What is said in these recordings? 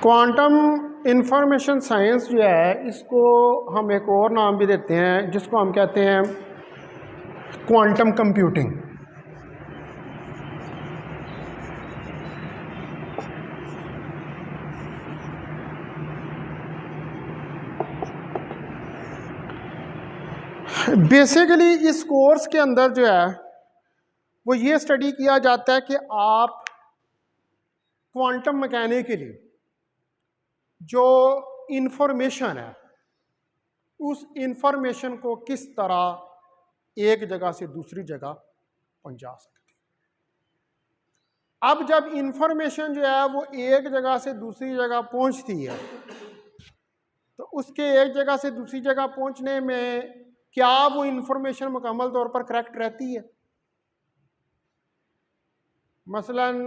Quantum information science जो है इसको हम एक और नाम भी देते हैं जिसको हम कहते हैं क्वांटम कंप्यूटिंग। बेसिकली इस कोर्स के अंदर जो है वो ये स्टडी किया जाता है कि आप क्वांटम मैकेनिकली जो इंफॉर्मेशन है उस इंफॉर्मेशन को किस तरह एक जगह से दूसरी जगह पहुंचा सकते हैं। अब जब इंफॉर्मेशन जो है वो एक जगह से दूसरी जगह पहुंचती है तो उसके एक जगह से दूसरी जगह पहुंचने में क्या वो इंफॉर्मेशन मुकम्मल तौर पर करेक्ट रहती है। मसलन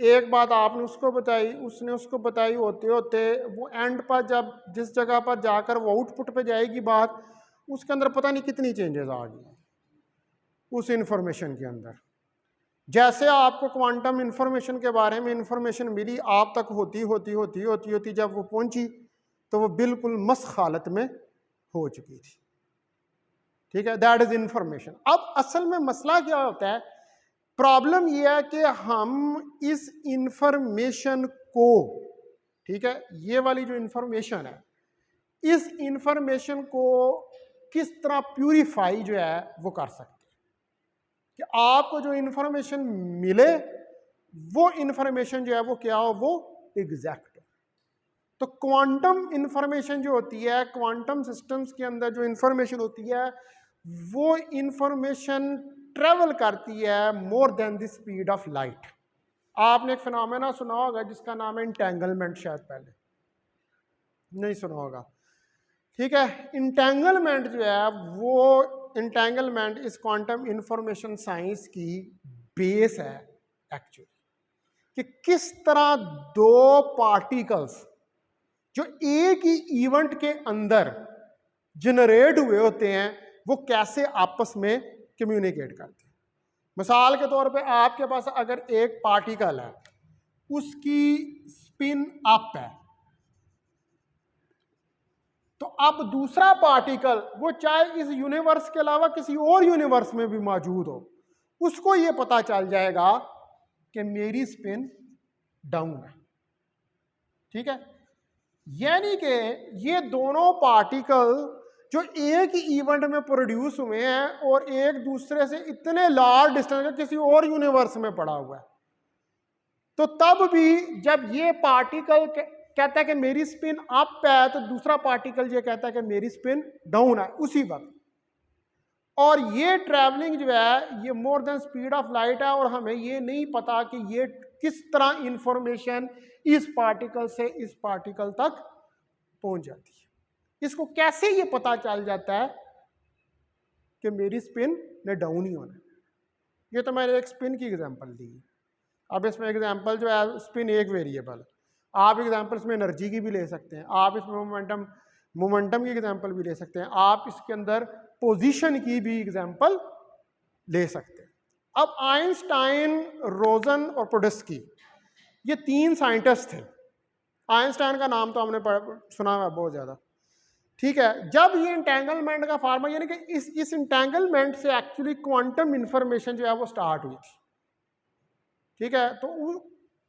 एक बात आपने उसको बताई, उसने उसको बताई, होते होते वो एंड पर जब जिस जगह पर जाकर वो आउटपुट पे जाएगी बात, उसके अंदर पता नहीं कितनी चेंजेस आ गई उस इंफॉर्मेशन के अंदर। जैसे आपको क्वांटम इंफॉर्मेशन के बारे में इंफॉर्मेशन मिली, आप तक होती होती होती होती होती जब वो पहुंची तो वो बिल्कुल मस्ख हालत में हो चुकी थी। ठीक है, दैट इज इंफॉर्मेशन। अब असल में मसला क्या होता है, प्रॉब्लम यह है कि हम इस इंफॉर्मेशन को, ठीक है, ये वाली जो इंफॉर्मेशन है इस इंफॉर्मेशन को किस तरह प्यूरिफाई जो है वो कर सकते हैं कि आपको जो इंफॉर्मेशन मिले वो इंफॉर्मेशन जो है वो क्या हो, वो एग्जैक्ट हो। तो क्वांटम इंफॉर्मेशन जो होती है, क्वांटम सिस्टम्स के अंदर जो इंफॉर्मेशन होती है वो इंफॉर्मेशन ट्रेवल करती है more than the speed of light. आपने एक फिनोमेना सुना होगा जिसका नाम है इंटेंगलमेंट, शायद पहले नहीं सुना होगा। ठीक है, इंटेंगलमेंट जो है वो इंटेंगलमेंट इस क्वांटम इंफॉर्मेशन साइंस की बेस है एक्चुअली, कि किस तरह दो पार्टिकल्स जो एक ही इवेंट के अंदर जनरेट हुए होते हैं वो कैसे आपस में कम्युनिकेट करते हैं। मिसाल के तौर पे आपके पास अगर एक पार्टिकल है, उसकी स्पिन अप है, तो अब दूसरा पार्टिकल वो चाहे इस यूनिवर्स के अलावा किसी और यूनिवर्स में भी मौजूद हो, उसको ये पता चल जाएगा कि मेरी स्पिन डाउन है। ठीक है, यानी कि ये दोनों पार्टिकल जो एक ही इवेंट में प्रोड्यूस हुए हैं और एक दूसरे से इतने लार्ज डिस्टेंस किसी और यूनिवर्स में पड़ा हुआ है, तो तब भी जब ये पार्टिकल कहता है कि मेरी स्पिन अप है तो दूसरा पार्टिकल ये कहता है कि मेरी स्पिन डाउन है उसी वक्त। और ये ट्रैवलिंग जो है ये more than speed of light है और हमें ये नहीं पता कि ये किस तरह इंफॉर्मेशन इस पार्टिकल से इस पार्टिकल तक पहुंच जाती है। इसको कैसे ये पता चल जाता है कि मेरी स्पिन ने डाउन ही होना है। ये तो मैंने एक स्पिन की एग्जांपल दी है। अब इसमें एग्जांपल जो है स्पिन एक वेरिएबल, आप एग्जांपल इसमें एनर्जी की भी ले सकते हैं, आप इसमें मोमेंटम की एग्जांपल भी ले सकते हैं, आप इसके अंदर पोजीशन की भी एग्जांपल ले सकते हैं। अब आइंस्टाइन, रोजन और पोडस्की ये तीन साइंटिस्ट थे। आइंस्टाइन का नाम तो हमने सुना है बहुत ज़्यादा। ठीक है, जब ये इंटेंगलमेंट का फार्मा, यानी कि इस इंटेंगलमेंट से एक्चुअली क्वांटम इंफॉर्मेशन जो है वो स्टार्ट हुई थी। ठीक है, तो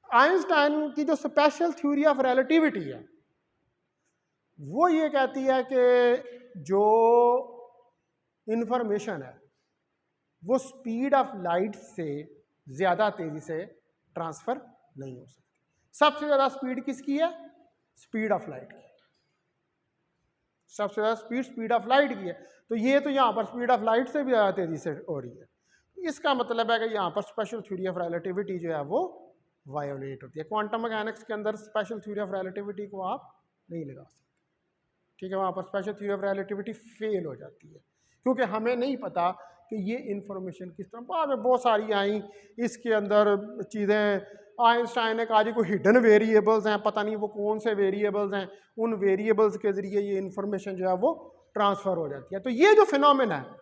आइंस्टाइन की जो स्पेशल थ्योरी ऑफ रिलेटिविटी है वो ये कहती है कि जो इंफॉर्मेशन है वो स्पीड ऑफ लाइट से ज़्यादा तेज़ी से ट्रांसफ़र नहीं हो सकती। सबसे ज़्यादा स्पीड किसकी है? स्पीड ऑफ लाइट की। सबसे ज़्यादा स्पीड ऑफ लाइट की है। तो ये तो यहाँ पर स्पीड ऑफ लाइट से भी ज़्यादा तेज़ी से हो रही है। इसका मतलब है कि यहाँ पर स्पेशल थ्योरी ऑफ रिलेटिविटी जो है वो वायोलेट होती है। क्वांटम मैकेनिक्स के अंदर स्पेशल थ्योरी ऑफ रिलेटिविटी को आप नहीं लगा सकते। ठीक है, वहाँ पर special theory of relativity fail हो जाती है क्योंकि हमें नहीं पता कि ये इंफॉर्मेशन किस तरह। बाद में बहुत सारी आई इसके अंदर चीज़ें। आइंस्टाइन ने कहा जी कोई हिडन वेरिएबल्स हैं, पता नहीं वो कौन से वेरिएबल्स हैं, उन वेरिएबल्स के ज़रिए ये इंफॉर्मेशन जो है वो ट्रांसफ़र हो जाती है। तो ये जो फिनोमेना है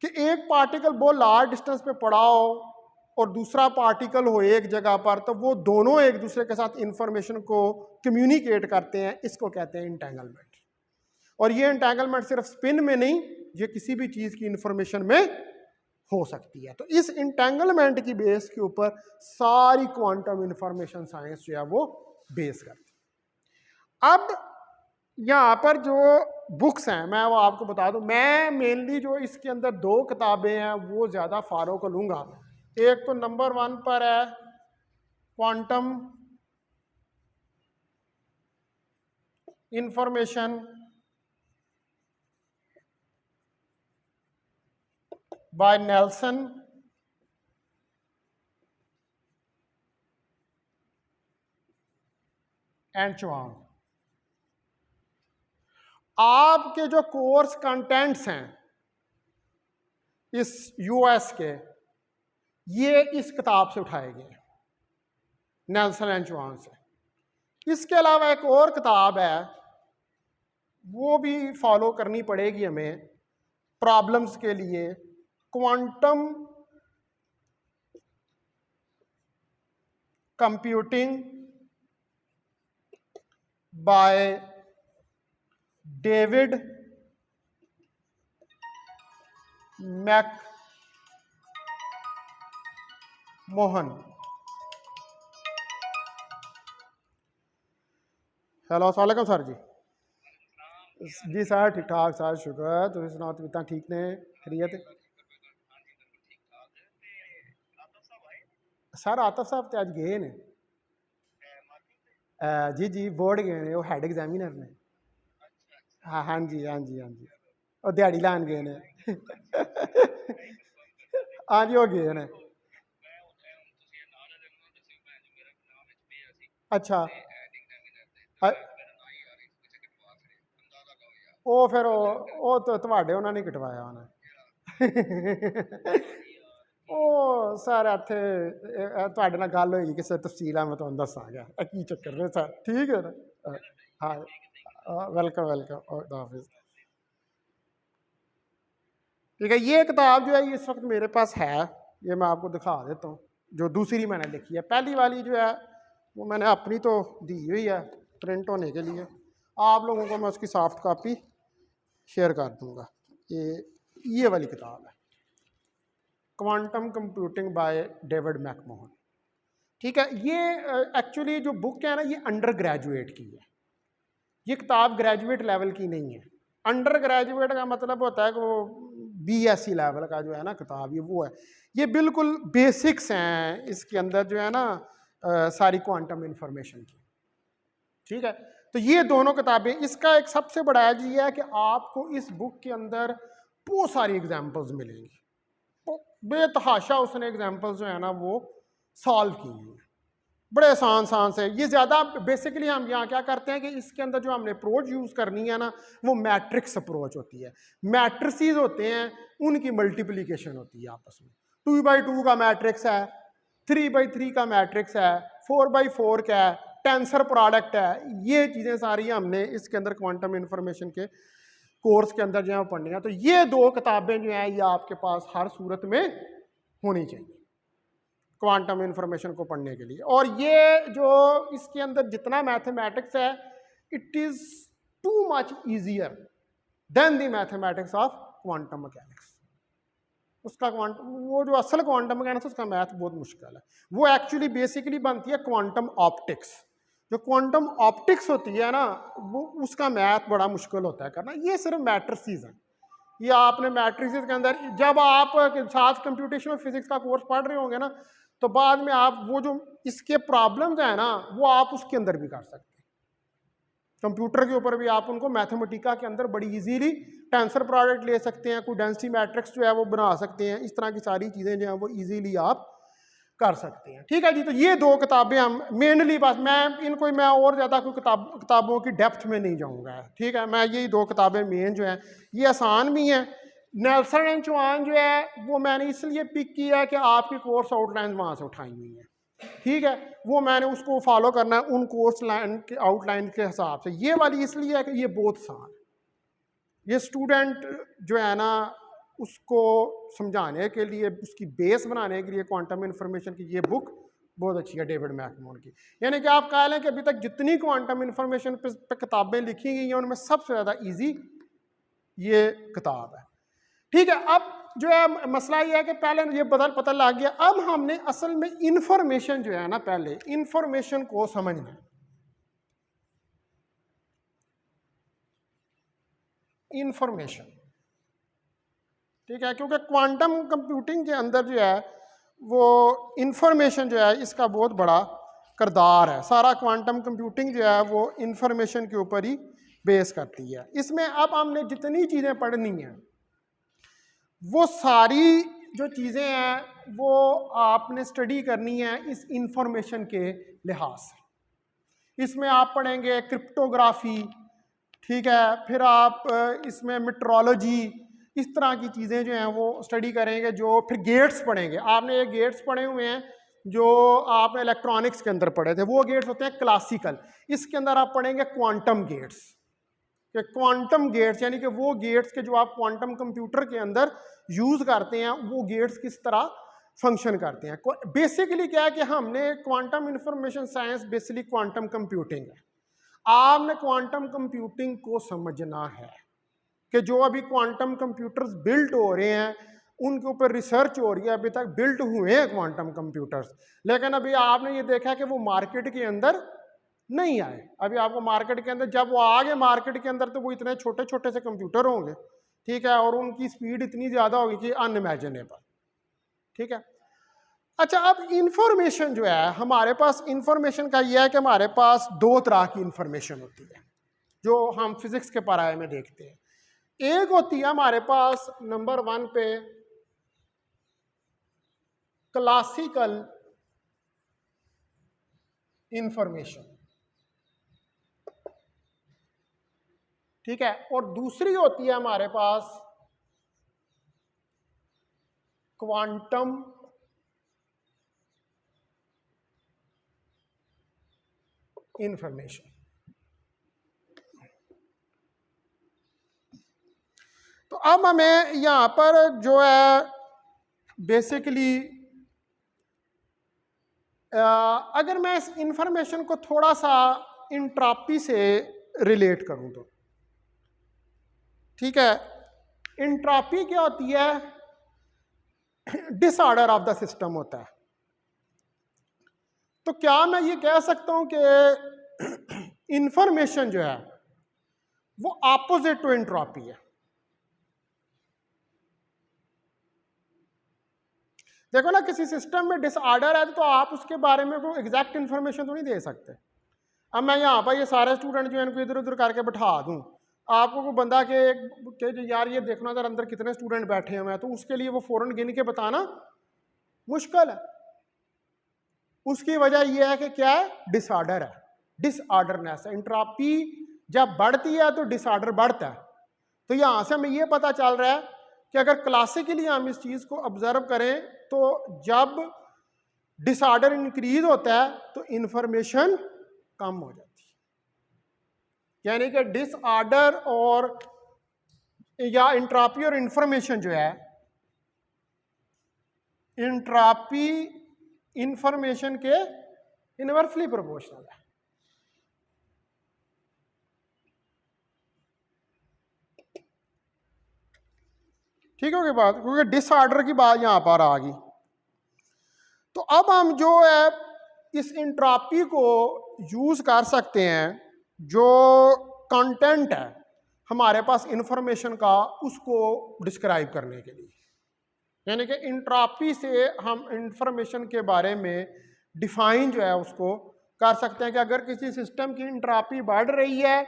कि एक पार्टिकल बहुत लार्ज डिस्टेंस पे पड़ा हो और दूसरा पार्टिकल हो एक जगह पर, तो वो दोनों एक दूसरे के साथ इंफॉर्मेशन को कम्युनिकेट करते हैं, इसको कहते हैं इंटेंगलमेंट। और ये इंटेंगलमेंट सिर्फ स्पिन में नहीं, ये किसी भी चीज की इंफॉर्मेशन में हो सकती है। तो इस इंटेंगलमेंट की बेस के ऊपर सारी क्वांटम इंफॉर्मेशन साइंस जो है वो बेस करती है। अब यहाँ पर जो बुक्स हैं मैं वो आपको बता दूं, मैं मेनली जो इसके अंदर दो किताबें हैं वो ज़्यादा फॉलो को लूँगा। एक तो नंबर 1 पर है quantum information bye Nelson and Chwang. आपके जो कोर्स कंटेंट्स हैं इस यूएस के, ये इस किताब से उठाए गए, नेल्सन एंड चुआंग से। इसके अलावा एक और किताब है, वो भी फॉलो करनी पड़ेगी हमें प्रॉब्लम्स के लिए, quantum computing by David McMahon. Hello अस्सलाम वालेकुम सर जी। जी सर ठीक ठाक सर, शुक्र। तुम सुनाओ, तुम इतना ठीक ने, खैरियत? सर आतिफ साहब तो अज गए ने, जी जी बोर्ड गए ने, वो हैड एग्जामिनर ने। हाँ हाँ जी हाँ जी हाँ जी, वो दिहाड़ी लान गए ने। हाँ जी वो गए ने। अच्छा ਉਹ ਫਿਰ ਉਹ ਤੁਹਾਡੇ ਉਹਨਾਂ ਨੇ ਕਟਵਾਇਆ ਹੋਣਾ। ਉਹ ਸਰ ਇੱਥੇ ਤੁਹਾਡੇ ਨਾਲ ਗੱਲ ਹੋਈ ਕਿਸੇ ਤਫਸੀਲਾਂ ਮੈਂ ਤੁਹਾਨੂੰ ਦੱਸਾਂਗਾ ਕੀ ਚੱਕਰ ਨੇ ਸਰ, ठीक है ना? हाँ वेलकम वेलकम, हाफिज। ठीक है, ये किताब जो है ये इस वक्त मेरे पास है, ये मैं आपको दिखा देता हूँ। जो दूसरी मैंने लिखी है, पहली वाली जो है वो मैंने अपनी तो दी हुई है प्रिंट होने के लिए, आप लोगों को मैं उसकी सॉफ्ट कॉपी शेयर कर दूंगा। ये वाली किताब है quantum computing by David McMahon. ठीक है, ये एक्चुअली जो बुक है ना ये अंडर ग्रेजुएट की है, ये किताब ग्रेजुएट लेवल की नहीं है। अंडर ग्रेजुएट का मतलब होता है कि वो BSc लेवल का जो है ना किताब, ये वो है। ये बिल्कुल बेसिक्स हैं इसके अंदर जो है ना सारी क्वांटम इंफॉर्मेशन की। ठीक है, तो ये दोनों किताबें, इसका एक सबसे बड़ा एज ये है कि आपको इस बुक के अंदर बहुत सारी एग्जाम्पल्स मिलेंगी, बेतहाशा उसने एग्जाम्पल्स जो है ना वो सॉल्व की हुई है, बड़े आसान आसान से। ये ज़्यादा बेसिकली हम यहाँ क्या करते हैं कि इसके अंदर जो हमने अप्रोच यूज़ करनी है ना वो मैट्रिक्स अप्रोच होती है। मैट्रिसेस होते हैं, उनकी मल्टीप्लिकेशन होती है आपस में। 2x2 का मैट्रिक्स है, 3x3 का मैट्रिक्स है, 4x4 का है, टेंसर प्रोडक्ट है, ये चीज़ें सारी हमने इसके अंदर क्वांटम इंफॉर्मेशन के कोर्स के अंदर जो है पढ़नी है। तो ये दो किताबें जो हैं ये आपके पास हर सूरत में होनी चाहिए क्वांटम इंफॉर्मेशन को पढ़ने के लिए। और ये जो इसके अंदर जितना मैथमेटिक्स है, it is too much easier than the mathematics of quantum mechanics. उसका क्वांटम, वो जो असल क्वांटम मैकेनिक्स उसका मैथ बहुत मुश्किल है। वो एक्चुअली बेसिकली बनती है क्वांटम ऑप्टिक्स। जो क्वांटम ऑप्टिक्स होती है ना वो उसका मैथ बड़ा मुश्किल होता है करना। ये सिर्फ मैट्रिसेस हैं, ये आपने मैट्रिसेस के अंदर जब आप साथ कंप्यूटेशनल फिजिक्स का कोर्स पढ़ रहे होंगे ना तो बाद में आप वो जो इसके प्रॉब्लम्स हैं ना वो आप उसके अंदर भी कर सकते हैं। कंप्यूटर के ऊपर भी आप उनको मैथमेटिका के अंदर बड़ी इजीली टेंसर प्रोडक्ट ले सकते हैं, कोई डेंसिटी मैट्रिक्स जो है वो बना सकते हैं, इस तरह की सारी चीज़ें जो हैं वो इजीली आप कर सकते हैं। ठीक है जी, तो ये दो किताबें हम मेनली, बस मैं और ज़्यादा कोई किताबों की डेप्थ में नहीं जाऊँगा। ठीक है, मैं यही दो किताबें मेन जो हैं, ये आसान भी हैं। नेल्सन एंड चुआंग जो है वो मैंने इसलिए पिक किया है कि आपकी कोर्स आउटलाइन वहाँ से उठाई हुई हैं। ठीक है, वो मैंने उसको फॉलो करना है उन कोर्स लाइन के आउटलाइन के हिसाब से। ये वाली इसलिए है कि ये बहुत आसान है, ये स्टूडेंट जो है ना उसको समझाने के लिए, उसकी बेस बनाने के लिए क्वांटम इंफॉर्मेशन की ये बुक बहुत अच्छी है डेविड मैकमोहन की। यानी कि आप कह लें कि अभी तक जितनी क्वांटम इंफॉर्मेशन पे किताबें लिखी गई हैं उनमें सबसे ज़्यादा ईजी ये किताब है। ठीक है, अब जो है मसला ये है कि पहले ये पता लग गया, अब हमने असल में इंफॉर्मेशन जो है ना, पहले इंफॉर्मेशन को समझना है। इंफॉर्मेशन, ठीक है, क्योंकि क्वांटम कंप्यूटिंग के अंदर जो है वो इंफॉर्मेशन जो है इसका बहुत बड़ा किरदार है। सारा क्वांटम कंप्यूटिंग जो है वो इंफॉर्मेशन के ऊपर ही बेस करती है। इसमें अब हमने जितनी चीज़ें पढ़नी हैं वो सारी जो चीज़ें हैं वो आपने स्टडी करनी है इस इंफॉर्मेशन के लिहाज से। इसमें आप पढ़ेंगे क्रिप्टोग्राफी, ठीक है, फिर आप इसमें मेट्रोलॉजी, इस तरह की चीज़ें जो हैं वो स्टडी करेंगे। जो फिर गेट्स पढ़ेंगे, आपने ये गेट्स पढ़े हुए हैं जो आपने इलेक्ट्रॉनिक्स के अंदर पढ़े थे, वो गेट्स होते हैं क्लासिकल। इसके अंदर आप पढ़ेंगे क्वांटम गेट्स, कि क्वांटम गेट्स यानी कि वो गेट्स के जो आप क्वांटम कंप्यूटर के अंदर यूज़ करते हैं वो गेट्स किस तरह फंक्शन करते हैं। बेसिकली क्या है कि हमने quantum information science basically quantum computing है। आपने क्वांटम कंप्यूटिंग को समझना है कि जो अभी क्वांटम कंप्यूटर्स बिल्ड हो रहे हैं उनके ऊपर रिसर्च हो रही है, अभी तक बिल्ड हुए हैं क्वांटम कंप्यूटर्स, लेकिन अभी आपने ये देखा कि वो मार्केट के अंदर नहीं आए। अभी आपको मार्केट के अंदर, जब वो आ गए मार्केट के अंदर तो वो इतने छोटे छोटे से कंप्यूटर होंगे, ठीक है, और उनकी स्पीड इतनी ज़्यादा होगी कि अनइमेजिनेबल, ठीक है। अच्छा, अब इंफॉर्मेशन जो है हमारे पास, इंफॉर्मेशन का यह है कि हमारे पास दो तरह की इंफॉर्मेशन होती है जो हम फिजिक्स के पढ़ाई में देखते हैं। एक होती है हमारे पास नंबर 1 पे क्लासिकल इंफॉर्मेशन, ठीक है, और दूसरी होती है हमारे पास क्वांटम इंफॉर्मेशन। तो अब हमें यहां पर जो है बेसिकली अगर मैं इस इंफॉर्मेशन को थोड़ा सा इंट्रॉपी से रिलेट करूं तो, ठीक है, इंट्रॉपी क्या होती है? डिसऑर्डर ऑफ द सिस्टम होता है। तो क्या मैं ये कह सकता हूं कि इंफॉर्मेशन जो है वो ऑपोजिट टू एंट्रोपी है? देखो ना, किसी सिस्टम में डिसऑर्डर है तो आप उसके बारे में कोई एग्जैक्ट इंफॉर्मेशन तो नहीं दे सकते। अब मैं यहाँ पर ये सारे स्टूडेंट जो है इनको इधर उधर करके बैठा दूँ, आपको कोई बंदा के यार ये देखना इधर अंदर कितने स्टूडेंट बैठे हुए हैं, तो उसके लिए वो फौरन गिन के बताना मुश्किल है। उसकी वजह यह है कि क्या है? डिसऑर्डर है, डिसऑर्डरनेस है। एंट्रोपी जब बढ़ती है तो डिसऑर्डर बढ़ता है। तो यहाँ से हमें ये पता चल रहा है कि अगर क्लासिकली हम इस चीज़ को ऑब्जर्व करें तो जब डिसऑर्डर इंक्रीज होता है तो इंफॉर्मेशन कम हो जाती है। यानी कि डिसऑर्डर और या एंट्रोपी और इंफॉर्मेशन जो है, एंट्रोपी इंफॉर्मेशन के इनवर्सली प्रोपोर्शनल है। ठीक हो गई बात, क्योंकि डिसऑर्डर की बात यहां पर आ गई। तो अब हम जो है इस एंट्रोपी को यूज कर सकते हैं, जो कंटेंट है हमारे पास इंफॉर्मेशन का, उसको डिस्क्राइब करने के लिए। यानी कि एंट्रोपी से हम इंफॉर्मेशन के बारे में डिफाइन जो है उसको कर सकते हैं कि अगर किसी सिस्टम की एंट्रोपी बढ़ रही है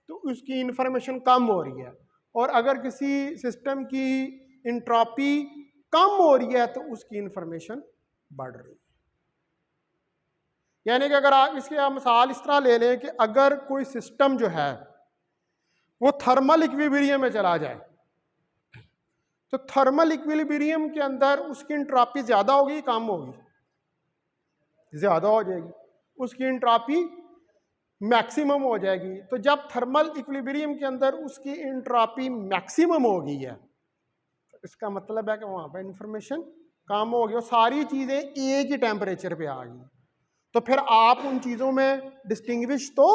तो उसकी इंफॉर्मेशन कम हो रही है, और अगर किसी सिस्टम की एंट्रोपी कम हो रही है तो उसकी इंफॉर्मेशन बढ़ रही है। यानी कि अगर आप इसकी मिसाल इस तरह ले लें कि अगर कोई सिस्टम जो है वो थर्मल इक्विलिब्रियम में चला जाए, तो थर्मल इक्विलिब्रियम के अंदर उसकी एंट्रोपी ज़्यादा होगी, कम होगी? ज़्यादा हो जाएगी, उसकी एंट्रोपी मैक्सिमम हो जाएगी। तो जब थर्मल इक्विलिब्रियम के अंदर उसकी एंट्रोपी मैक्सिमम हो गई है इसका मतलब है कि वहाँ पर इंफॉर्मेशन कम हो गई और सारी चीज़ें एक ही टेम्परेचर पे आ गई, तो फिर आप उन चीज़ों में डिस्टिंग्विश तो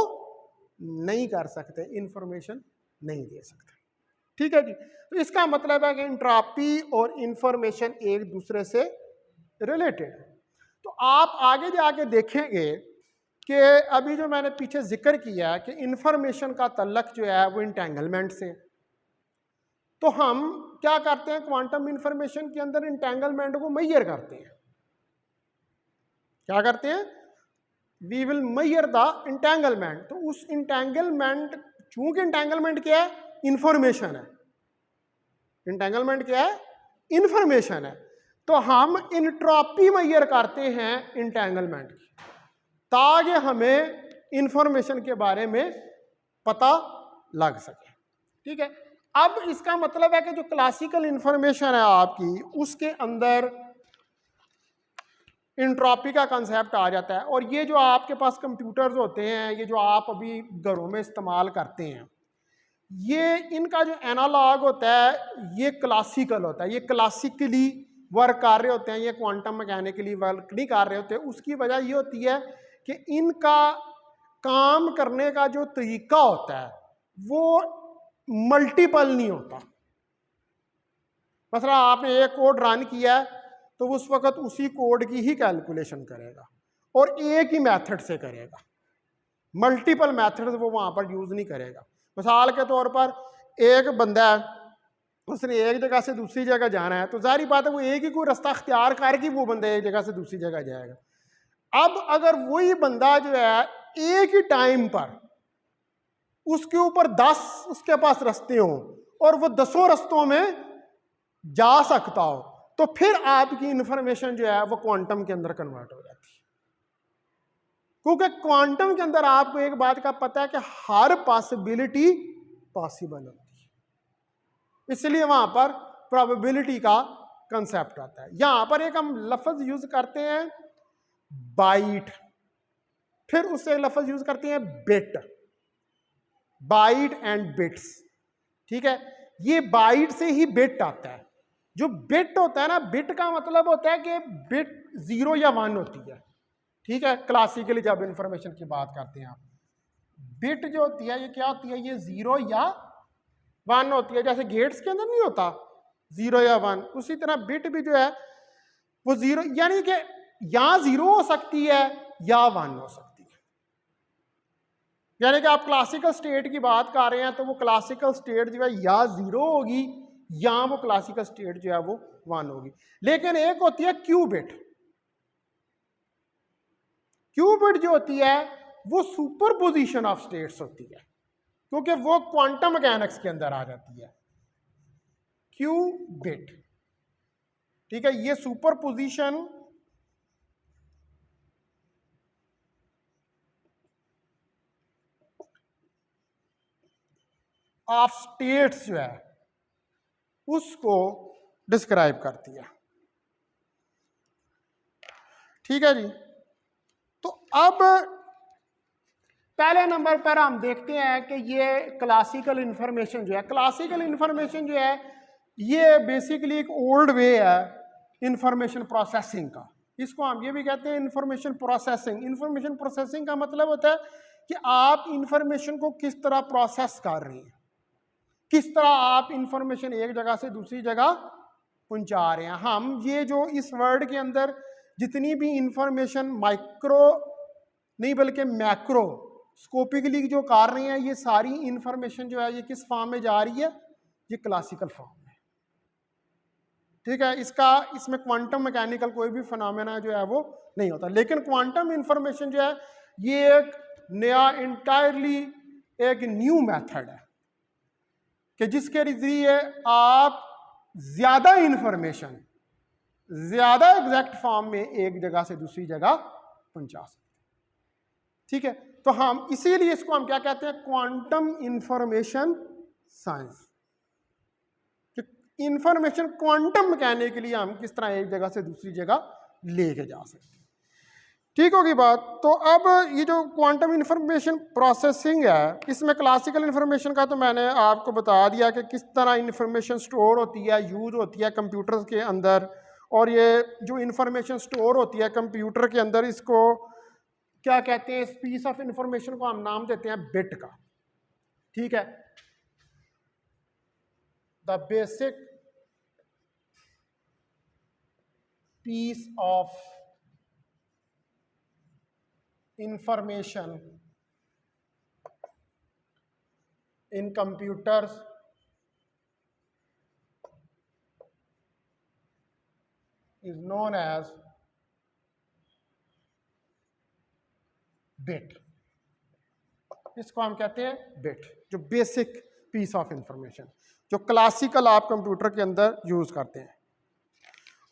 नहीं कर सकते, इंफॉर्मेशन नहीं दे सकते। ठीक है जी। तो इसका मतलब है कि एंट्रोपी और इंफॉर्मेशन एक दूसरे से रिलेटेड है। तो आप आगे जाके देखेंगे कि अभी जो मैंने पीछे जिक्र किया है कि इंफॉर्मेशन का तल्लक जो है वो इंटेंगलमेंट से, तो हम क्या करते हैं क्वांटम इंफॉर्मेशन के अंदर इंटेंगलमेंट को मेजर करते हैं। क्या करते हैं? We will measure the entanglement. तो उस इंटेंगलमेंट, चूंकि इंटेंगलमेंट क्या है? इंफॉर्मेशन है। इंटेंगलमेंट क्या है? इंफॉर्मेशन है। तो हम एंट्रोपी मेजर करते हैं इंटेंगलमेंट की, ताकि हमें इंफॉर्मेशन के बारे में पता लग सके। ठीक है। अब इसका मतलब है कि जो क्लासिकल इंफॉर्मेशन है आपकी, उसके अंदर एंट्रोपी का कंसेप्ट आ जाता है। और ये जो आपके पास कंप्यूटर्स होते हैं, ये जो आप अभी घरों में इस्तेमाल करते हैं, ये इनका जो एनालॉग होता है ये क्लासिकल होता है, ये क्लासिकली वर्क कर रहे होते हैं, ये क्वांटम मैकेनिकली वर्क नहीं कर रहे होते। उसकी वजह ये होती है कि इनका काम करने का जो तरीका होता है वो मल्टीपल नहीं होता। मतलब आपने एक कोड रन किया है तो उस वक्त उसी कोड की ही कैलकुलेशन करेगा और एक ही मेथड से करेगा, मल्टीपल मेथड्स वो वहां पर यूज नहीं करेगा। मिसाल के तौर पर एक बंदा है, उसने एक जगह से दूसरी जगह जाना है, तो जाहिर बात है वो एक ही कोई रास्ता अख्तियार करके वो बंदा एक जगह से दूसरी जगह जाएगा। अब अगर वही बंदा जो है एक ही टाइम पर उसके ऊपर 10 उसके पास रास्ते हों और वो 10 रास्तों में जा सकता हो, तो फिर आपकी इंफॉर्मेशन जो है वो क्वांटम के अंदर कन्वर्ट हो जाती है। क्योंकि क्वांटम के अंदर आपको एक बात का पता है कि हर पॉसिबिलिटी पॉसिबल होती है, इसलिए वहां पर प्रोबेबिलिटी का कंसेप्ट आता है। यहां पर एक हम लफ्ज यूज करते हैं बाइट, फिर उससे लफ्ज यूज करते हैं बिट, बाइट एंड बिट्स। ठीक है। ये बाइट से ही बिट आता है। जो बिट होता है ना, बिट का मतलब होता है कि बिट 0 या 1 होती है। ठीक है। क्लासिकली जब इंफॉर्मेशन की बात करते हैं आप, बिट जो होती है ये क्या होती है? ये 0 या 1 होती है। जैसे गेट्स के अंदर नहीं होता 0 या 1, उसी तरह बिट भी जो है वो 0, यानी कि या 0 हो सकती है या 1 हो सकती है। यानी कि आप क्लासिकल स्टेट की बात कर रहे हैं तो वो क्लासिकल स्टेट जो है या 0 होगी या वो क्लासिकल स्टेट जो है वो 1 होगी। लेकिन एक होती है क्यूबिट। क्यूबिट जो होती है वो सुपरपोजिशन ऑफ स्टेट्स होती है, क्योंकि वो क्वांटम मैकेनिक्स के अंदर आ जाती है क्यूबिट। ठीक है। ये सुपरपोजिशन ऑफ स्टेट्स जो है उसको डिस्क्राइब करती है। ठीक है जी। तो अब पहले नंबर पर हम देखते हैं कि ये क्लासिकल इंफॉर्मेशन जो है, क्लासिकल इंफॉर्मेशन जो है ये बेसिकली एक ओल्ड वे है इंफॉर्मेशन प्रोसेसिंग का। इसको हम ये भी कहते हैं इंफॉर्मेशन प्रोसेसिंग। इंफॉर्मेशन प्रोसेसिंग का मतलब होता है कि आप इंफॉर्मेशन को किस तरह प्रोसेस कर रहे हैं, किस तरह आप इंफॉर्मेशन एक जगह से दूसरी जगह पहुंचा रहे हैं। हम ये जो इस वर्ड के अंदर जितनी भी इंफॉर्मेशन माइक्रो नहीं बल्कि मैक्रो स्कोपिकली जो कर रहे हैं, ये सारी इंफॉर्मेशन जो है ये किस फॉर्म में जा रही है? ये क्लासिकल फॉर्म में। ठीक है। इसमें क्वांटम मैकेनिकल कोई भी फिनोमेना जो है वो नहीं होता। लेकिन क्वांटम इंफॉर्मेशन जो है ये एक नया इंटायरली एक न्यू मेथड है कि जिसके जरिए आप ज्यादा इंफॉर्मेशन ज्यादा एग्जैक्ट फॉर्म में एक जगह से दूसरी जगह पहुंचा सकते हैं। ठीक है। तो हम इसीलिए इसको हम क्या कहते हैं? Quantum information science. Information quantum mechanically हम किस तरह एक जगह से दूसरी जगह लेके जा सकते हैं। ठीक होगी बात। तो अब ये जो क्वांटम इंफॉर्मेशन प्रोसेसिंग है, इसमें क्लासिकल इंफॉर्मेशन का तो मैंने आपको बता दिया कि किस तरह इंफॉर्मेशन स्टोर होती है, यूज होती है कंप्यूटर के अंदर। और ये जो इंफॉर्मेशन स्टोर होती है कंप्यूटर के अंदर, इसको क्या कहते हैं, इस पीस ऑफ इंफॉर्मेशन को हम नाम देते हैं बिट का। ठीक है, the basic piece of information in computers is known as bit। इसको हम कहते हैं बिट, जो बेसिक पीस ऑफ इंफॉर्मेशन, जो क्लासिकल आप कंप्यूटर के अंदर यूज करते हैं।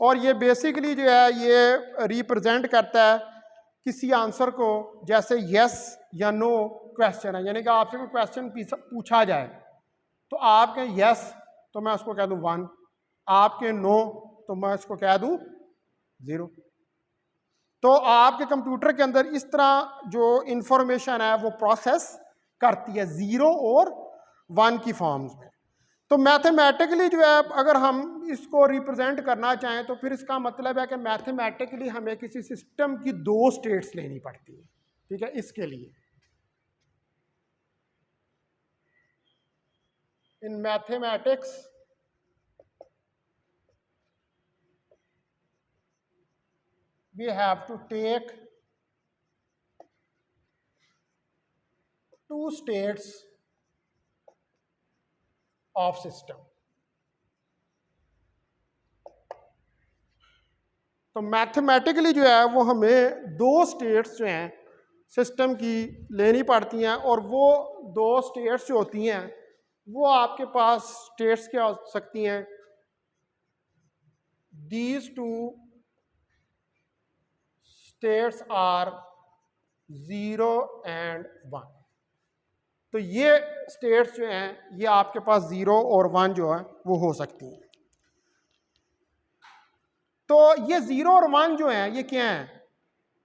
और ये बेसिकली जो है ये रिप्रेजेंट करता है किसी आंसर को, जैसे यस या नो क्वेश्चन है, यानी कि आपसे कोई क्वेश्चन पूछा जाए तो आप कहें यस तो मैं उसको कह दूं 1, आप कहें नो तो मैं उसको कह दूं 0। तो आपके कंप्यूटर के अंदर इस तरह जो इंफॉर्मेशन है वो प्रोसेस करती है 0 और 1 की फॉर्म्स में। तो मैथमेटिकली जो है अगर हम इसको रिप्रेजेंट करना चाहें तो फिर इसका मतलब है कि मैथमेटिकली हमें किसी सिस्टम की 2 स्टेट्स लेनी पड़ती है। ठीक है, इसके लिए in mathematics we have to take 2 states of system। तो मैथमेटिकली जो है वो हमें 2 स्टेट्स जो हैं सिस्टम की लेनी पड़ती हैं, और वो 2 स्टेट्स जो होती हैं वो आपके पास स्टेट्स क्या हो सकती हैं, these 2 states are 0 and 1। तो ये स्टेट्स जो हैं ये आपके पास 0 और 1 जो है वो हो सकती हैं। तो ये 0 और 1 जो हैं ये क्या हैं,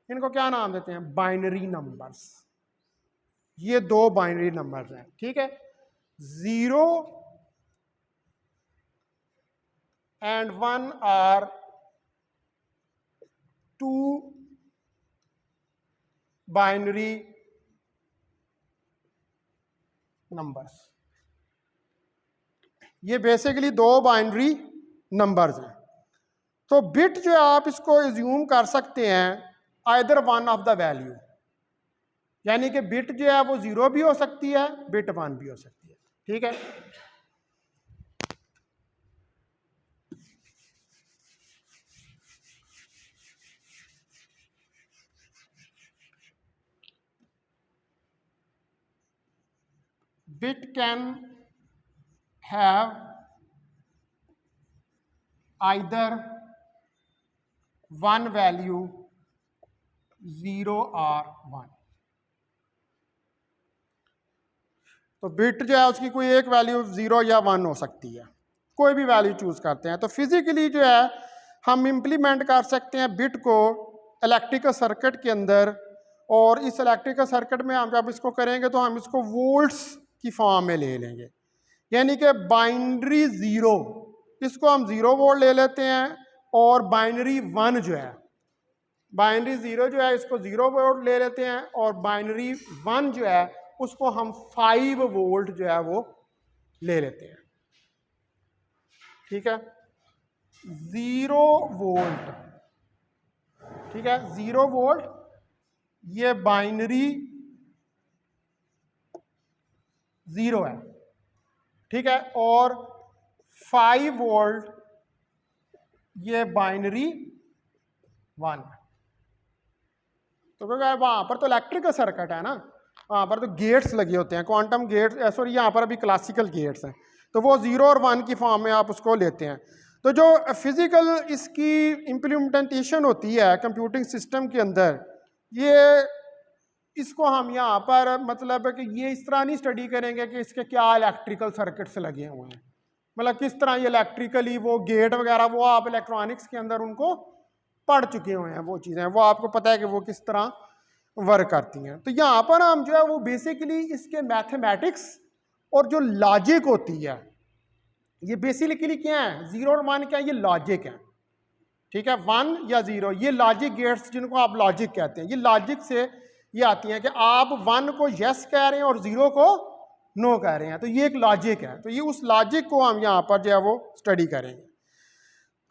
इनको क्या नाम देते हैं, बाइनरी नंबर्स। ये 2 बाइनरी नंबर्स हैं। ठीक है, 0 and 1 are 2 बाइनरी नंबर्स। ये बेसिकली 2 बाइनरी नंबर्स हैं। तो बिट जो है आप इसको एज्यूम कर सकते हैं आइदर 1 ऑफ द वैल्यू, यानी कि बिट जो है वो 0 भी हो सकती है, बिट 1 भी हो सकती है। ठीक है, bit can have either 1 value 0 or 1। तो बिट जो है उसकी कोई एक वैल्यू 0 या 1 हो सकती है, कोई भी वैल्यू चूज करते हैं। तो फिजिकली जो है हम इम्प्लीमेंट कर सकते हैं बिट को इलेक्ट्रिकल सर्किट के अंदर, और इस इलेक्ट्रिकल सर्किट में हम जब इसको करेंगे तो हम इसको वोल्ट्स की फॉर्म में ले लेंगे, यानी कि बाइनरी 0 इसको हम 0 वोल्ट ले लेते हैं, और बाइनरी 1 जो है, बाइनरी 0 जो है इसको 0 वोल्ट ले लेते हैं, और बाइनरी 1 जो है उसको हम 5 वोल्ट जो है वो ले लेते हैं। ठीक है, 0 वोल्ट, ठीक है, 0 वोल्ट ये बाइनरी 0 है। ठीक है, और 5 वोल्ट ये बाइनरी 1 है। तो क्योंकि वहां पर तो इलेक्ट्रिकल सर्किट है ना, वहां पर तो गेट्स लगे होते हैं, क्वांटम गेट्स, सॉरी यहाँ पर अभी क्लासिकल गेट्स हैं, तो वो 0 और 1 की फॉर्म में आप उसको लेते हैं। तो जो फिजिकल इसकी इम्प्लीमेंटेशन होती है कंप्यूटिंग सिस्टम के अंदर, ये इसको हम यहाँ पर मतलब है कि ये इस तरह नहीं स्टडी करेंगे कि इसके क्या इलेक्ट्रिकल सर्किट्स लगे हुए हैं, मतलब किस तरह ये इलेक्ट्रिकली वो गेट वगैरह वो आप इलेक्ट्रॉनिक्स के अंदर उनको पढ़ चुके हुए हैं वो चीज़ें, वो आपको पता है कि वो किस तरह वर्क करती हैं। तो यहाँ पर हम जो है वो बेसिकली इसके मैथमेटिक्स और जो लॉजिक होती है, ये बेसिकली क्या है, 0 और 1 क्या है, ये लॉजिक है, ठीक है, 1 या 0, ये लॉजिक गेट्स जिनको आप लॉजिक कहते हैं, ये लॉजिक से ये आती हैं कि आप 1 को यस कह रहे हैं और 0 को नो कह रहे हैं, तो ये एक लॉजिक है। तो ये उस लॉजिक को हम यहाँ पर जो है वो स्टडी करेंगे।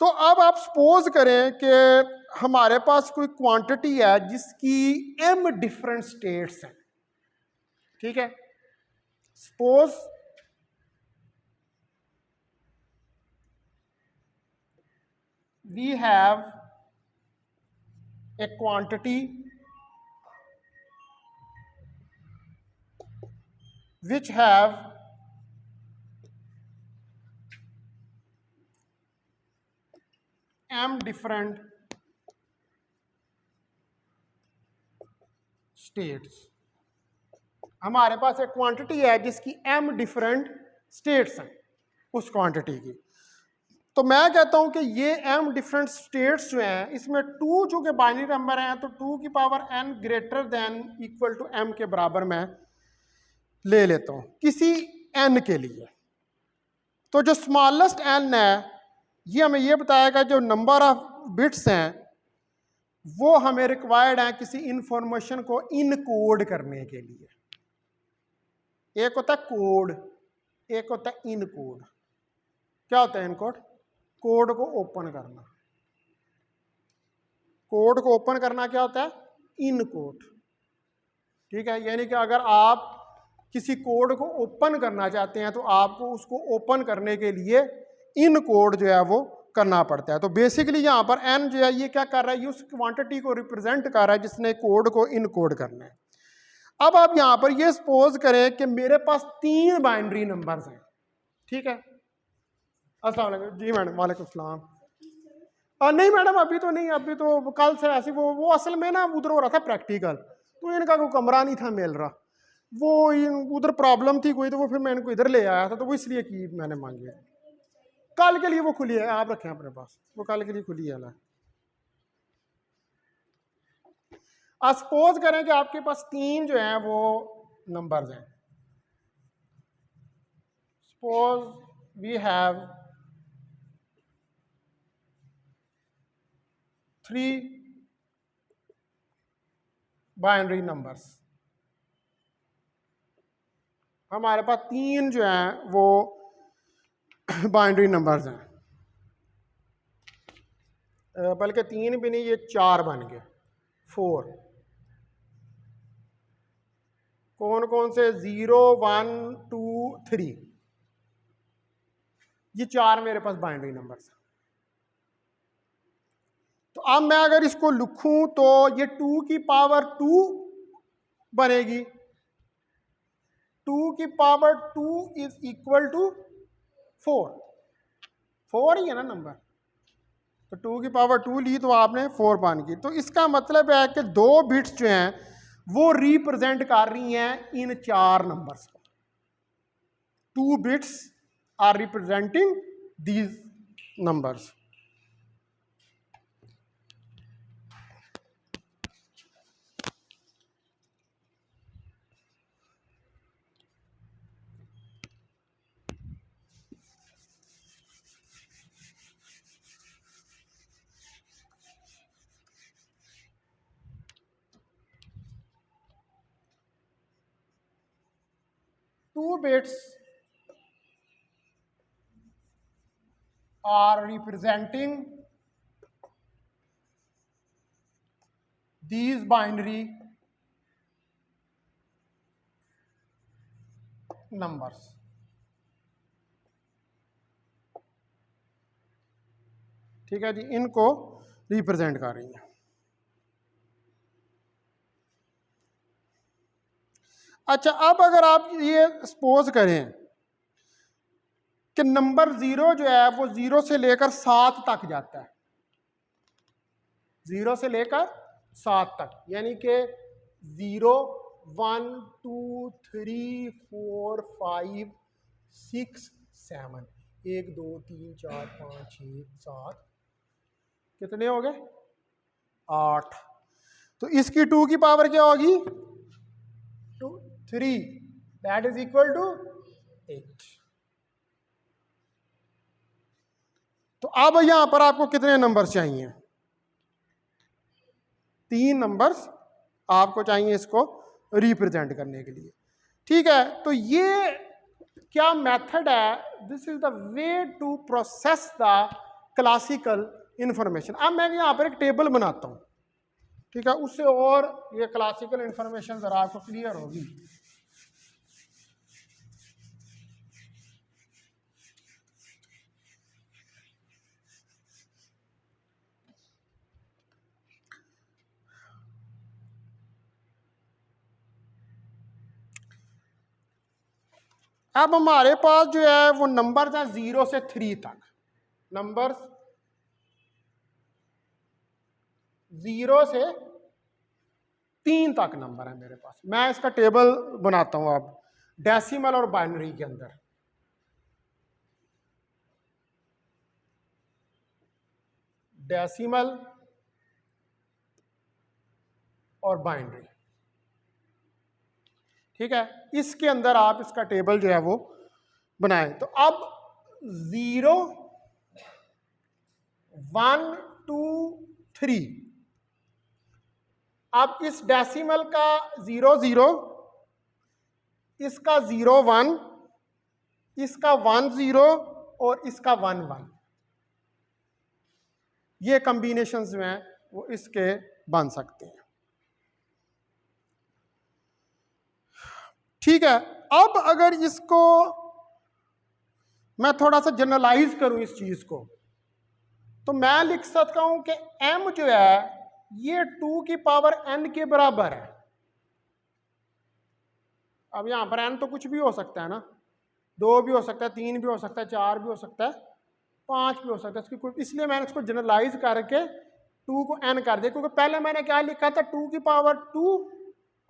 तो अब आप सपोज करें कि हमारे पास कोई क्वांटिटी है जिसकी m डिफरेंट स्टेट्स हैं, ठीक है। Suppose we have a quantity which have m different states। हमारे पास एक क्वांटिटी है जिसकी m डिफरेंट स्टेट्स हैं उस क्वांटिटी की। तो मैं कहता हूं कि ये m डिफरेंट स्टेट्स जो हैं, इसमें 2 चूंकि बाइनरी नंबर हैं तो 2 की power n greater than equal to m के बराबर मैं ले लेता हूं किसी n के लिए। तो जो स्मॉलेस्ट n है ये हमें ये बताएगा जो नंबर ऑफ बिट्स हैं वो हमें रिक्वायर्ड है किसी इंफॉर्मेशन को इनकोड करने के लिए। एक होता है कोड, एक होता है इनकोड। क्या होता है इनकोड? कोड को ओपन करना। कोड को ओपन करना क्या होता है? इनकोड, ठीक है। यानी कि अगर आप किसी कोड को ओपन करना चाहते हैं तो आपको उसको ओपन करने के लिए इनकोड जो है वो करना पड़ता है। तो बेसिकली यहाँ पर n जो है ये क्या कर रहा है, ये उस क्वांटिटी को रिप्रेजेंट कर रहा है जिसने कोड को इनकोड करना है। अब आप यहाँ पर ये सपोज करें कि मेरे पास 3 बाइनरी नंबर्स हैं, ठीक है। अस्सलाम वालेकुम। जी मैडम, वालेकुम सलाम। नहीं मैडम अभी तो नहीं, अभी तो कल से ऐसी वो असल में ना उधर हो रहा था प्रैक्टिकल, तो इनका कोई कमरा नहीं था मिल रहा, वो उधर प्रॉब्लम थी कोई, तो वो फिर मैं इनको इधर ले आया था, तो वो इसलिए की मैंने मांगी। कल के लिए वो खुली है, आप रखें अपने पास, वो कल के लिए खुली है ना। अब सपोज करें कि आपके पास 3 जो हैं वो नंबर्स हैं। Suppose we have 3 binary numbers. हमारे पास 3 जो हैं वो बाइनरी नंबर्स हैं, बल्कि 3 भी नहीं, ये 4 बन गए, 4। कौन कौन से? 0 1 2 3, ये 4 मेरे पास बाइनरी नंबर्स हैं। तो अब मैं अगर इसको लिखूं तो ये 2 की पावर 2 बनेगी। 2 की पावर 2 इज इक्वल टू 4। 4 ही है ना नंबर, तो 2 की पावर 2 ली तो आपने 4 बन गई। तो इसका मतलब है कि 2 बिट्स जो हैं वो रिप्रेजेंट कर रही हैं इन 4 नंबर्स को। 2 bits are representing these numbers. Two bits are representing these binary numbers। ठीक है जी, इनको रिप्रेजेंट कर रही हैं। अच्छा, अब अगर आप ये सपोज करें कि नंबर 0 जो है वो 0 से लेकर 7 तक जाता है, 0 से लेकर 7 तक, यानी कि 0 1 2 3 4 5 6 7, 1 2 3 4 5 6 7, कितने हो गए? 8। तो इसकी 2 की पावर क्या होगी? 3, दैट इज इक्वल टू 8। तो अब यहां पर आपको कितने नंबर्स चाहिए? 3 नंबर्स आपको चाहिए इसको रिप्रेजेंट करने के लिए। ठीक है, तो ये क्या मेथड है? This is the way to process the classical information. अब मैं यहां पर एक टेबल बनाता हूं, ठीक है, उससे और ये क्लासिकल इंफॉर्मेशन जरा आपको क्लियर होगी। अब हमारे पास जो है वो नंबर है 0 से 3 तक। नंबर 0 से 3 तक नंबर है मेरे पास। मैं इसका टेबल बनाता हूं अब डेसिमल और बाइनरी के अंदर। डेसिमल और बाइनरी, ठीक है, इसके अंदर आप इसका टेबल जो है वो बनाएं। तो अब 0, 1, 2, 3, अब इस डेसिमल का 0, 0, इसका 0, 1, इसका 1, 0 और इसका 1, 1, ये कॉम्बिनेशंस जो हैं वो इसके बन सकते हैं। ठीक है, अब अगर इसको मैं थोड़ा सा जनरलाइज करूं इस चीज को, तो मैं लिख सकता हूं कि m जो है ये 2 की पावर n के बराबर है। अब यहां पर n तो कुछ भी हो सकता है ना, 2 भी हो सकता है, 3 भी हो सकता है, 4 भी हो सकता है, 5 भी हो सकता है, इसकी कोई, इसलिए मैंने इसको जनरलाइज करके 2 को n कर दिया, क्योंकि पहले मैंने क्या लिखा था 2 की पावर 2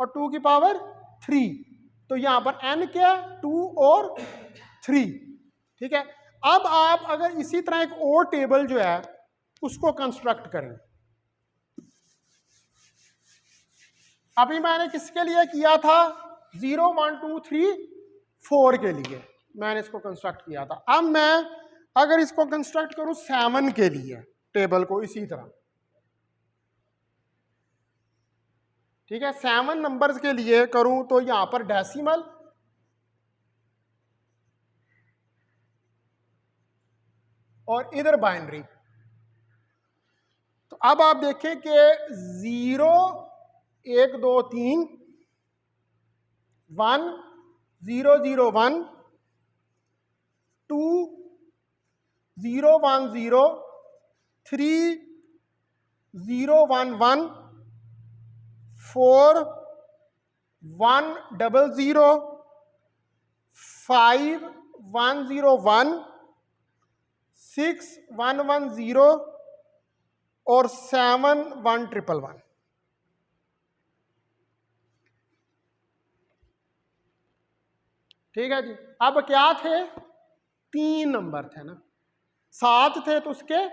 और 2 की पावर 3, तो यहां पर n क्या है 2 और 3। ठीक है, अब आप अगर इसी तरह एक और टेबल जो है उसको कंस्ट्रक्ट करें। अभी मैंने किसके लिए किया था? 0, 1, 2, 3, 4 के लिए मैंने इसको कंस्ट्रक्ट किया था। अब मैं अगर इसको कंस्ट्रक्ट करूं 7 के लिए टेबल को इसी तरह, ठीक है, 7 नंबर्स के लिए करूं तो यहां पर डेसिमल और इधर बाइनरी। तो अब आप देखें कि 0, 1, 2, 3, 1, 0, 0, 1, 2, 0, 1, 0, 3, 0, 1, 1, 4, 1, 0, 0, 5, 1, 0, 1, 6, 1, 1, 0 और 7, 1, 1, 1। ठीक है जी, अब क्या थे? 3 नंबर थे ना, 7 थे तो उसके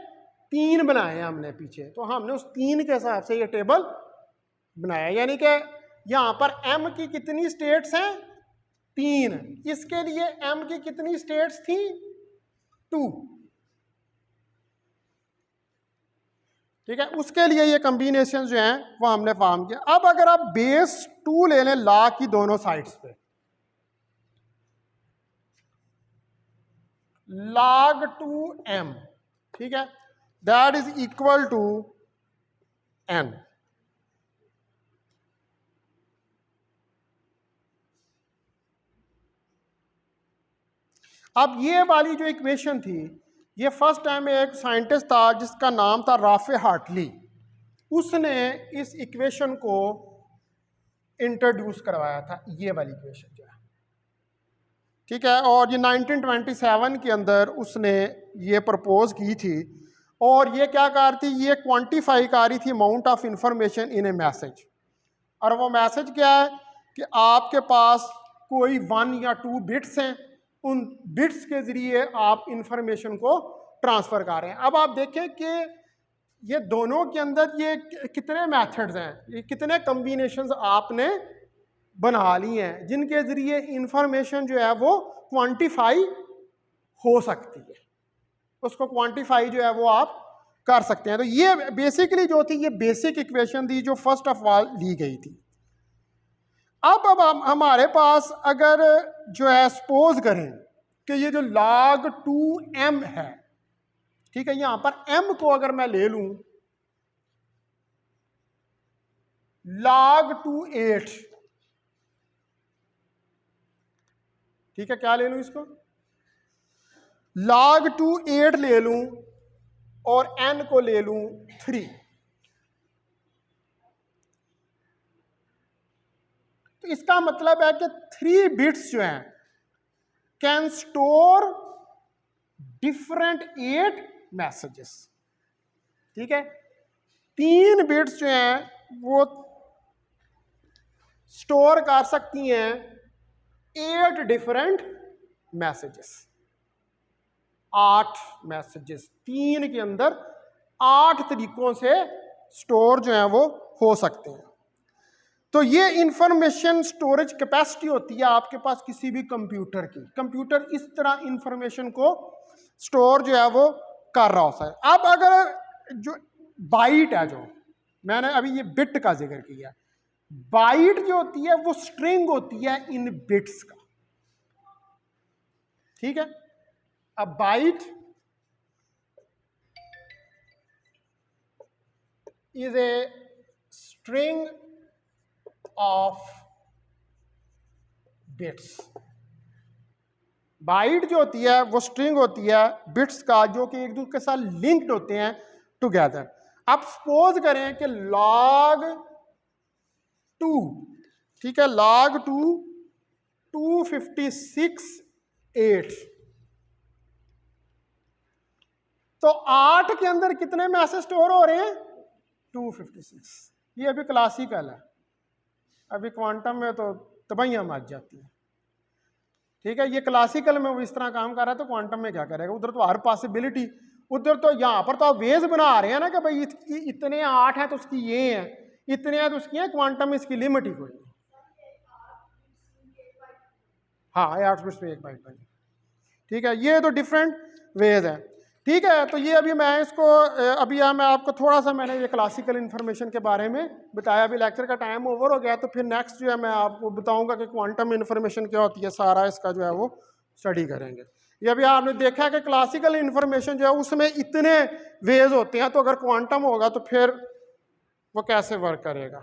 3 बनाए हमने पीछे, तो हमने उस 3 के हिसाब से ये टेबल बनाया। यानी कि यहां पर m की कितनी स्टेट्स हैं? 3। इसके लिए m की कितनी स्टेट्स थी? 2। ठीक है, उसके लिए ये कॉम्बिनेशन जो हैं वो हमने फॉर्म किया। अब अगर आप बेस 2 ले लें ला की दोनों साइड्स पे, log 2m, ठीक है, that is equal to n। अब ये वाली जो इक्वेशन थी, ये फर्स्ट टाइम एक साइंटिस्ट था जिसका नाम था राफे हार्टली, उसने इस इक्वेशन को इंट्रोड्यूस करवाया था, ये वाली इक्वेशन जो है। ठीक है, और ये 1927 के अंदर उसने ये प्रपोज की थी, और ये क्या कर रही थी? ये क्वांटिफाई कर रही थी amount of information in A message. और वो मैसेज क्या है कि आपके पास कोई 1 या 2 बिट्स हैं, उन बिट्स के जरिए आप इंफॉर्मेशन को ट्रांसफर कर रहे हैं। अब आप देखें कि ये दोनों के अंदर ये कितने मेथड्स हैं, ये कितने कॉम्बिनेशंस आपने बना ली हैं जिनके ज़रिए इंफॉर्मेशन जो है वो क्वांटिफाई हो सकती है, उसको क्वांटिफाई जो है वो आप कर सकते हैं। तो ये बेसिकली जो थी, ये बेसिक इक्वेशन थी जो फर्स्ट ऑफ ऑल ली गई थी। अब हमारे पास अगर जो है सपोज करें कि ये जो log 2m है, ठीक है, यहां पर m को अगर मैं ले लूं log 2 8, ठीक है, क्या ले लूं इसको, log 2 8 ले लूं और n को ले लूं 3, तो इसका मतलब है कि 3 बिट्स जो हैं कैन स्टोर डिफरेंट 8 मैसेजेस, ठीक है, 3 बिट्स जो हैं वो स्टोर कर सकती हैं 8 डिफरेंट मैसेजेस, 8 मैसेजेस, 3 के अंदर 8 तरीकों से स्टोर जो है वो हो सकते हैं। तो ये इंफॉर्मेशन स्टोरेज कैपेसिटी होती है आपके पास किसी भी कंप्यूटर की, कंप्यूटर इस तरह इंफॉर्मेशन को स्टोर जो है वो कर रहा होता है। अब अगर जो बाइट है, जो मैंने अभी ये बिट का जिक्र किया, बाइट जो होती है वो स्ट्रिंग होती है इन बिट्स का, ठीक है। अब byte is a string of bits, byte जो होती है वो स्ट्रिंग होती है बिट्स का जो कि एक दूसरे के साथ लिंक्ड होते हैं टुगेदर। अब सपोज करें कि log 2, ठीक है, log 2 256 8, तो 8 के अंदर कितने मैसेज स्टोर हो रहे हैं 256। ये अभी क्लासिकल है, अभी क्वांटम में तो तबाहियां मच जाती हैं, ठीक है। ये क्लासिकल में वो इस तरह काम कर रहा है, तो क्वांटम में क्या करेगा, उधर तो हर पॉसिबिलिटी, उधर तो यहाँ पर तो आप वेज बना रहे हैं ना कि भाई इतने 8 हैं तो उसकी ये है, इतने हैं तो उसकी है, क्वांटम में इसकी लिमिट ही कोई नहीं। हाँ, 8 बिट्स में 1 बाइट बनी, ठीक है। ये तो डिफरेंट वेज है, ठीक है। तो ये अभी मैं इसको अभी मैं आपको थोड़ा सा मैंने ये क्लासिकल इन्फॉर्मेशन के बारे में बताया। अभी लेक्चर का टाइम ओवर हो गया, तो फिर नेक्स्ट जो है मैं आपको बताऊंगा कि क्वांटम इन्फॉर्मेशन क्या होती है, सारा इसका जो है वो स्टडी करेंगे। ये अभी आपने देखा कि क्लासिकल इन्फॉर्मेशन जो है उसमें इतने वेज होते हैं, तो अगर क्वांटम होगा तो फिर वो कैसे वर्क करेगा।